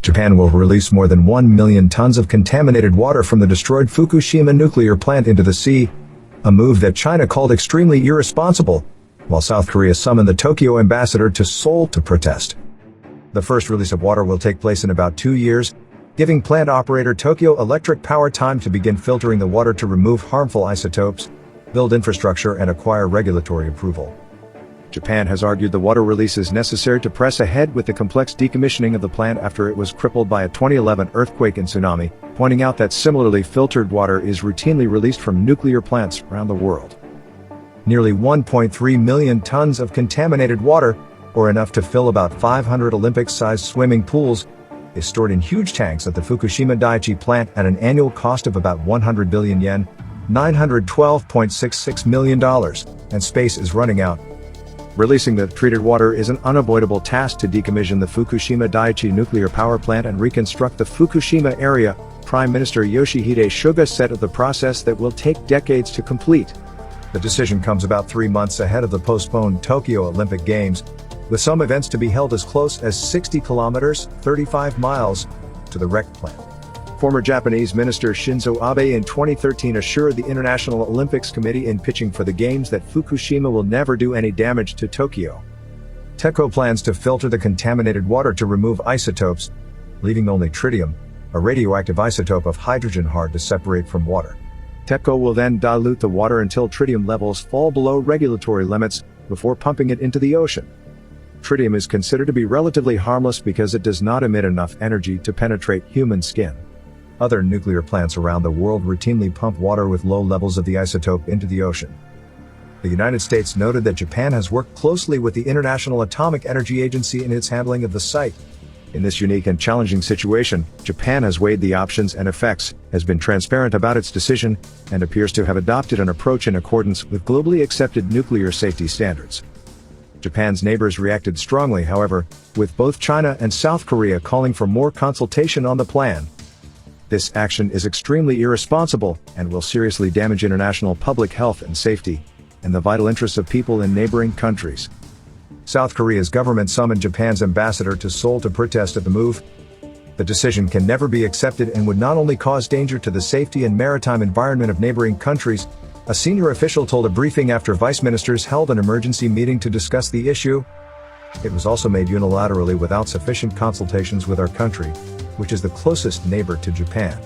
Japan will release more than 1 million tons of contaminated water from the destroyed Fukushima nuclear plant into the sea, a move that China called extremely irresponsible, while South Korea summoned the Tokyo ambassador to Seoul to protest. The first release of water will take place in about 2 years, giving plant operator Tokyo Electric Power time to begin filtering the water to remove harmful isotopes, build infrastructure, and acquire regulatory approval. Japan has argued the water release is necessary to press ahead with the complex decommissioning of the plant after it was crippled by a 2011 earthquake and tsunami, pointing out that similarly filtered water is routinely released from nuclear plants around the world. Nearly 1.3 million tons of contaminated water, or enough to fill about 500 Olympic-sized swimming pools, is stored in huge tanks at the Fukushima Daiichi plant at an annual cost of about 100 billion yen, $912.66 million, and space is running out. Releasing the treated water is an unavoidable task to decommission the Fukushima Daiichi nuclear power plant and reconstruct the Fukushima area, Prime Minister Yoshihide Suga said of the process that will take decades to complete. The decision comes about 3 months ahead of the postponed Tokyo Olympic Games, with some events to be held as close as 60 kilometers, 35 miles, to the wrecked plant. Former Japanese Minister Shinzo Abe in 2013 assured the International Olympics Committee in pitching for the Games that Fukushima will never do any damage to Tokyo. Tepco plans to filter the contaminated water to remove isotopes, leaving only tritium, a radioactive isotope of hydrogen hard to separate from water. Tepco will then dilute the water until tritium levels fall below regulatory limits before pumping it into the ocean. Tritium is considered to be relatively harmless because it does not emit enough energy to penetrate human skin. Other nuclear plants around the world routinely pump water with low levels of the isotope into the ocean. The United States noted that Japan has worked closely with the International Atomic Energy Agency in its handling of the site. In this unique and challenging situation, Japan has weighed the options and effects, has been transparent about its decision, and appears to have adopted an approach in accordance with globally accepted nuclear safety standards. Japan's neighbors reacted strongly, however, with both China and South Korea calling for more consultation on the plan. This action is extremely irresponsible and will seriously damage international public health and safety, and the vital interests of people in neighboring countries. South Korea's government summoned Japan's ambassador to Seoul to protest at the move. The decision can never be accepted and would not only cause danger to the safety and maritime environment of neighboring countries, a senior official told a briefing after vice ministers held an emergency meeting to discuss the issue. It was also made unilaterally without sufficient consultations with our country, which is the closest neighbor to Japan.